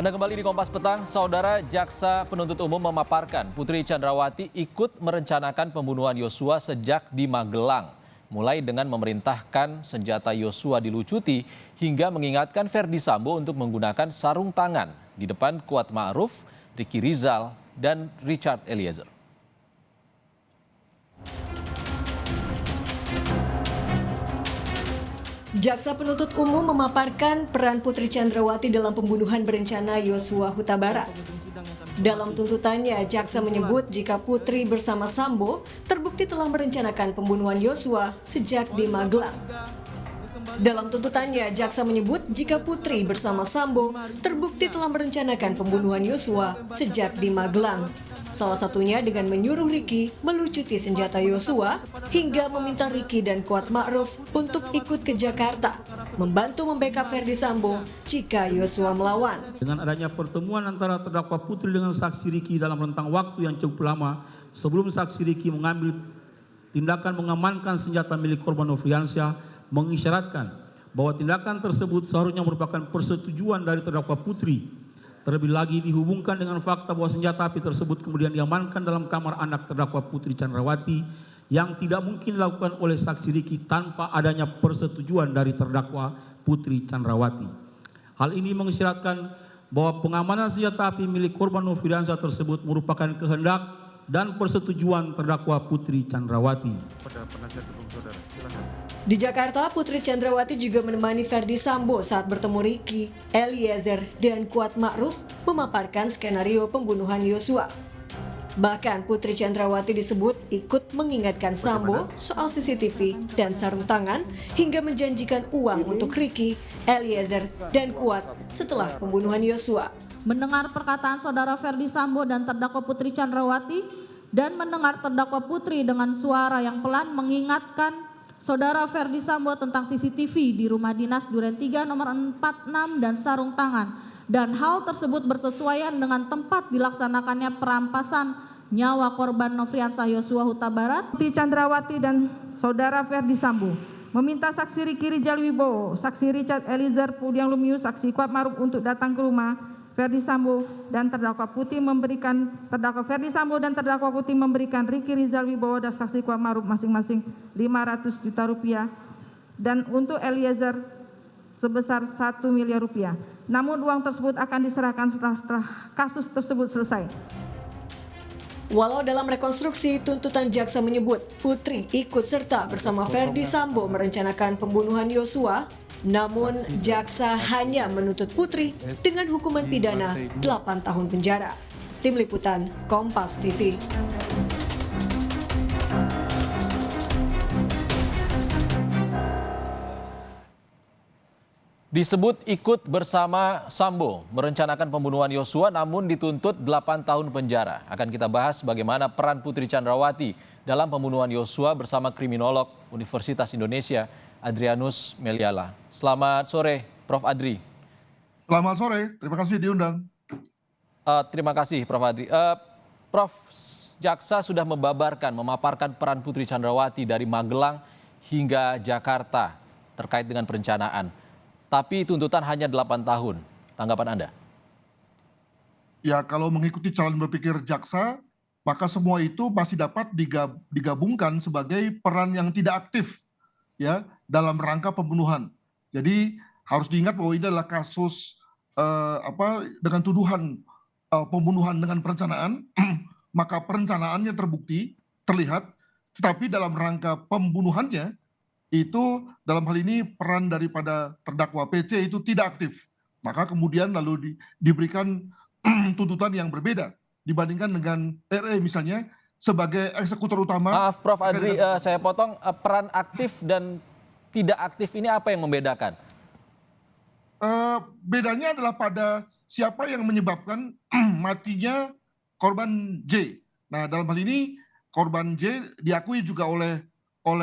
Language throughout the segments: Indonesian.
Anda kembali di Kompas Petang, Saudara Jaksa Penuntut Umum memaparkan Putri Chandrawati ikut merencanakan pembunuhan Yosua sejak di Magelang. Mulai dengan memerintahkan senjata Yosua dilucuti hingga mengingatkan Verdi Sambo untuk menggunakan sarung tangan di depan Kuat Ma'ruf, Ricky Rizal, dan Richard Eliezer. Jaksa Penuntut Umum memaparkan peran Putri Chandrawati dalam pembunuhan berencana Yosua Huta Barat. Dalam tuntutannya, jaksa menyebut jika Putri bersama Sambo terbukti telah merencanakan pembunuhan Yosua sejak di Magelang. Dalam tuntutannya, jaksa menyebut jika Putri bersama Sambo terbukti telah merencanakan pembunuhan Yosua sejak di Magelang. Salah satunya dengan menyuruh Ricky melucuti senjata Yosua hingga meminta Ricky dan Kuat Ma'ruf untuk ikut ke Jakarta, membantu membackup Verdi Sambo jika Yosua melawan. Dengan adanya pertemuan antara terdakwa Putri dengan saksi Ricky dalam rentang waktu yang cukup lama sebelum saksi Ricky mengambil tindakan mengamankan senjata milik korban Nofriansyah, mengisyaratkan bahwa tindakan tersebut seharusnya merupakan persetujuan dari terdakwa Putri. Terlebih lagi dihubungkan dengan fakta bahwa senjata api tersebut kemudian diamankan dalam kamar anak terdakwa Putri Chandrawati yang tidak mungkin dilakukan oleh saksi Ricky tanpa adanya persetujuan dari terdakwa Putri Chandrawati. Hal ini mengisyaratkan bahwa pengamanan senjata api milik korban Nofriansyah tersebut merupakan kehendak dan persetujuan terdakwa Putri Chandrawati. Di Jakarta, Putri Chandrawati juga menemani Verdi Sambo saat bertemu Ricky, Eliezer, dan Kuat Ma'ruf memaparkan skenario pembunuhan Yosua. Bahkan Putri Chandrawati disebut ikut mengingatkan Sambo soal CCTV dan sarung tangan hingga menjanjikan uang untuk Ricky, Eliezer, dan Kuat setelah pembunuhan Yosua. Mendengar perkataan saudara Verdi Sambo dan terdakwa Putri Chandrawati dan mendengar terdakwa Putri dengan suara yang pelan mengingatkan saudara Verdi Sambo tentang CCTV di rumah dinas Duren 3 nomor 46 dan sarung tangan, dan hal tersebut bersesuaian dengan tempat dilaksanakannya perampasan nyawa korban Nofriansyah Yosua Huta Barat. Putri Chandrawati dan saudara Verdi Sambo meminta saksi Ricky Rizal Wibowo, saksi Richard Eliezer Pudiang Lumiu, saksi Kuat Ma'ruf untuk datang ke rumah Verdi Sambo dan terdakwa Putri memberikan Ricky Rizal Wibowo dan saksi Kuat Ma'ruf masing-masing 500 juta rupiah dan untuk Eliezer sebesar 1 miliar rupiah. Namun uang tersebut akan diserahkan setelah kasus tersebut selesai. Walau dalam rekonstruksi, tuntutan jaksa menyebut Putri ikut serta bersama Verdi Sambo merencanakan pembunuhan Yosua, namun jaksa hanya menuntut Putri dengan hukuman pidana 8 tahun penjara. Tim Liputan, Kompas TV. Disebut ikut bersama Sambo merencanakan pembunuhan Yosua namun dituntut 8 tahun penjara. Akan kita bahas bagaimana peran Putri Chandrawati dalam pembunuhan Yosua bersama kriminolog Universitas Indonesia Adrianus Meliala. Selamat sore, Prof. Adri. Selamat sore, terima kasih diundang. Terima kasih, Prof. Adri. Prof, jaksa sudah memaparkan peran Putri Chandrawati dari Magelang hingga Jakarta terkait dengan perencanaan. Tapi tuntutan hanya 8 tahun. Tanggapan Anda? Ya, kalau mengikuti jalan berpikir jaksa, maka semua itu masih dapat digabungkan sebagai peran yang tidak aktif ya dalam rangka pembunuhan. Jadi harus diingat bahwa ini adalah kasus dengan tuduhan pembunuhan dengan perencanaan, maka perencanaannya terbukti, terlihat, tetapi dalam rangka pembunuhannya itu dalam hal ini peran daripada terdakwa PC itu tidak aktif. Maka kemudian lalu diberikan tuntutan yang berbeda dibandingkan dengan RE misalnya sebagai eksekutor utama. Maaf Prof. Adri, saya potong, peran aktif dan tidak aktif ini apa yang membedakan? Bedanya adalah pada siapa yang menyebabkan matinya korban J. Nah, dalam hal ini korban J diakui juga oleh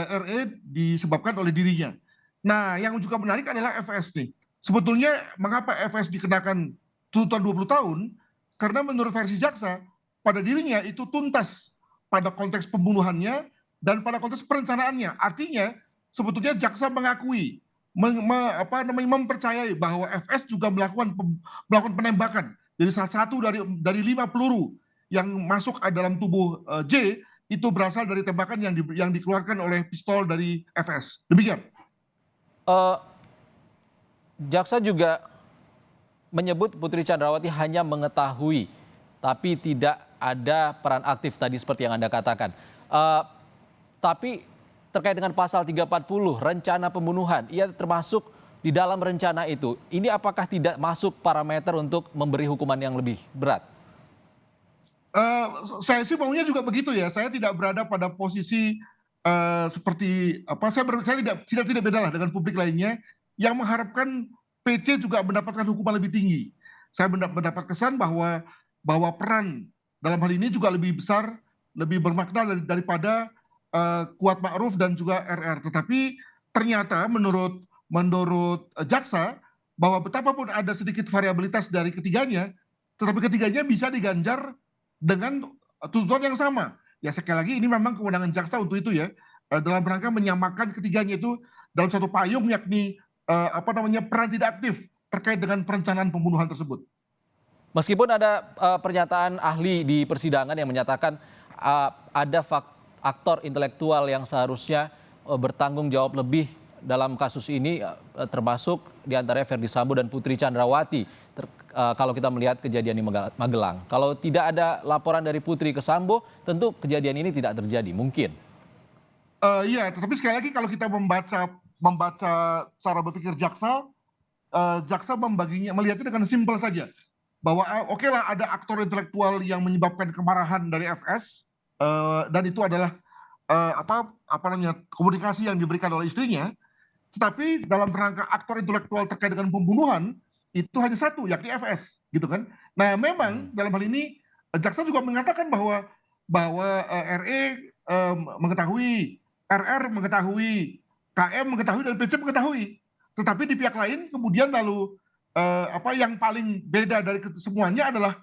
RE disebabkan oleh dirinya. Nah, yang juga menarik adalah FS nih. Sebetulnya mengapa FS dikenakan tuntutan 20 tahun? Karena menurut versi jaksa, pada dirinya itu tuntas pada konteks pembunuhannya dan pada konteks perencanaannya. Artinya sebetulnya jaksa mengakui mempercayai bahwa FS juga melakukan penembakan. Jadi salah satu dari 5 peluru yang masuk dalam tubuh J itu berasal dari tembakan yang dikeluarkan oleh pistol dari FS. Demikian. Jaksa juga menyebut Putri Chandrawati hanya mengetahui, tapi tidak ada peran aktif tadi seperti yang Anda katakan. Tapi terkait dengan pasal 340, rencana pembunuhan, ia termasuk di dalam rencana itu. Ini apakah tidak masuk parameter untuk memberi hukuman yang lebih berat? Saya sih maunya juga begitu ya. Saya tidak berada pada posisi seperti apa. Saya tidak beda lah dengan publik lainnya yang mengharapkan PC juga mendapatkan hukuman lebih tinggi. Saya mendapat kesan bahwa peran dalam hal ini juga lebih besar, lebih bermakna daripada Kuat Ma'ruf dan juga RR. Tetapi ternyata menurut jaksa bahwa betapapun ada sedikit variabilitas dari ketiganya, tetapi ketiganya bisa diganjar dengan tuntutan yang sama. Ya sekali lagi ini memang kewenangan jaksa untuk itu ya, dalam rangka menyamakan ketiganya itu dalam satu payung, yakni peran tidak aktif terkait dengan perencanaan pembunuhan tersebut. Meskipun ada pernyataan ahli di persidangan yang menyatakan ada aktor intelektual yang seharusnya bertanggung jawab lebih dalam kasus ini, termasuk diantaranya Ferdy Sambo dan Putri Chandrawati. Kalau kita melihat kejadian di Magelang, kalau tidak ada laporan dari Putri ke Sambo, tentu kejadian ini tidak terjadi. Mungkin. Iya, tetapi sekali lagi kalau kita membaca cara berpikir jaksa melihatnya dengan simpel saja, bahwa oke lah ada aktor intelektual yang menyebabkan kemarahan dari FS, dan itu adalah komunikasi yang diberikan oleh istrinya. Tetapi dalam rangka aktor intelektual terkait dengan pembunuhan itu hanya satu, yakni FS, gitu kan. Nah, memang dalam hal ini jaksa juga mengatakan bahwa mengetahui, RR mengetahui, KM mengetahui, dan PC mengetahui. Tetapi di pihak lain kemudian lalu yang paling beda dari semuanya adalah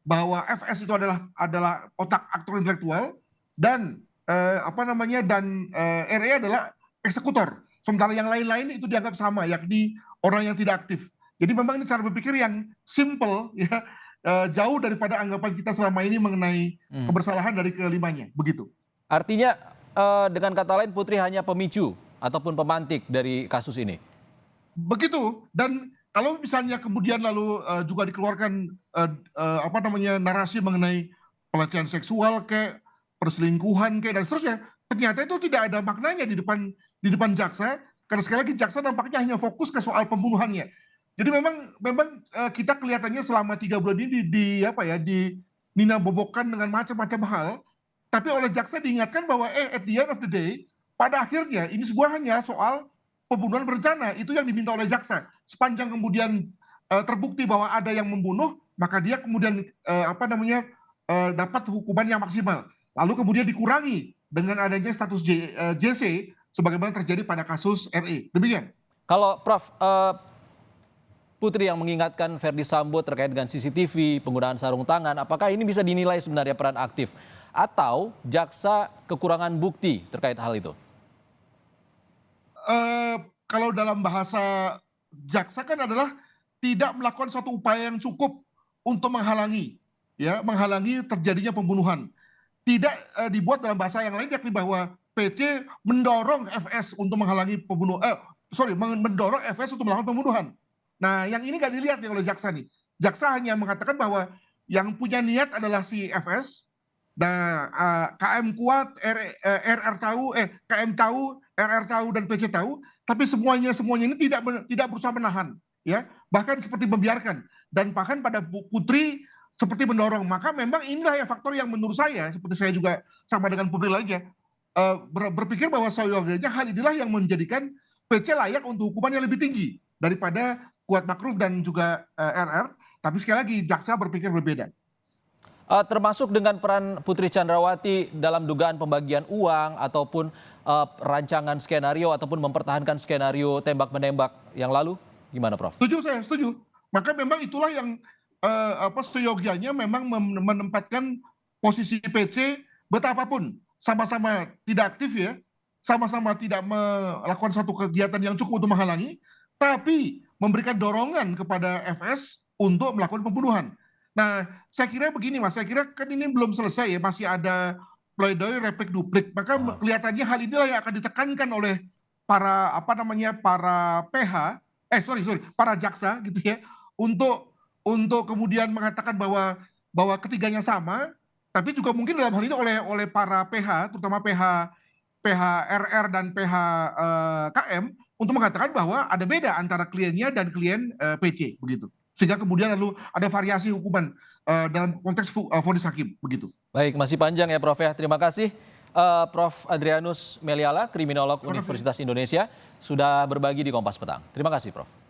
bahwa FS itu adalah otak aktor intelektual dan RE adalah eksekutor. Sementara yang lain-lain itu dianggap sama, yakni orang yang tidak aktif. Jadi memang ini cara berpikir yang simple ya, jauh daripada anggapan kita selama ini mengenai kebersalahan dari kelimanya, begitu. Artinya dengan kata lain Putri hanya pemicu ataupun pemantik dari kasus ini. Begitu. Dan kalau misalnya kemudian lalu juga dikeluarkan narasi mengenai pelecehan seksual kayak perselingkuhan kayak dan seterusnya, ternyata itu tidak ada maknanya di depan jaksa, karena sekali lagi jaksa nampaknya hanya fokus ke soal pembunuhannya. Jadi memang kita kelihatannya selama 3 bulan ini Nina bobokan dengan macam-macam hal, tapi oleh jaksa diingatkan bahwa at the end of the day, pada akhirnya ini hanya soal pembunuhan berencana. Itu yang diminta oleh jaksa. Sepanjang kemudian terbukti bahwa ada yang membunuh, maka dia kemudian dapat hukuman yang maksimal. Lalu kemudian dikurangi dengan adanya status JC sebagaimana terjadi pada kasus RE. Demikian. Kalau Prof, Putri yang mengingatkan Ferdy Sambo terkait dengan CCTV, penggunaan sarung tangan, apakah ini bisa dinilai sebenarnya peran aktif? Atau jaksa kekurangan bukti terkait hal itu? Kalau dalam bahasa jaksa kan adalah tidak melakukan suatu upaya yang cukup untuk menghalangi terjadinya pembunuhan. Tidak dibuat dalam bahasa yang lain, yakni bahwa PC mendorong FS untuk menghalangi mendorong FS untuk melakukan pembunuhan. Nah, yang ini nggak dilihat nih oleh jaksa nih. Jaksa hanya mengatakan bahwa yang punya niat adalah si FS. Nah, KM kuat, RR tahu, KM tahu, RR tahu, dan PC tahu, tapi semuanya ini tidak berusaha menahan, ya, bahkan seperti membiarkan, dan bahkan pada Putri seperti mendorong. Maka memang inilah yang faktor yang menurut saya, seperti saya juga sama dengan publik lainnya, berpikir bahwa seyogianya hal inilah yang menjadikan PC layak untuk hukuman yang lebih tinggi daripada Kuat Ma'ruf dan juga RR. Tapi sekali lagi jaksa berpikir berbeda. Termasuk dengan peran Putri Chandrawati dalam dugaan pembagian uang ataupun rancangan skenario ataupun mempertahankan skenario tembak-menembak yang lalu, gimana Prof? Saya setuju. Maka memang itulah yang seyogianya memang menempatkan posisi PC betapapun sama-sama tidak aktif ya, sama-sama tidak melakukan satu kegiatan yang cukup untuk menghalangi, tapi memberikan dorongan kepada FS untuk melakukan pembunuhan. Nah, saya kira begini Mas, saya kira kan ini belum selesai ya, masih ada pledoi replik duplik. Maka kelihatannya hal inilah yang akan ditekankan oleh para para jaksa gitu ya, untuk kemudian mengatakan bahwa ketiganya sama, tapi juga mungkin dalam hal ini oleh para PH, terutama PH RR dan PH KM, untuk mengatakan bahwa ada beda antara kliennya dan klien PC begitu. Sehingga kemudian lalu ada variasi hukuman dalam konteks vonis hakim begitu. Baik, masih panjang ya Prof ya. Terima kasih Prof Adrianus Meliala, kriminolog Universitas Indonesia, sudah berbagi di Kompas Petang. Terima kasih Prof.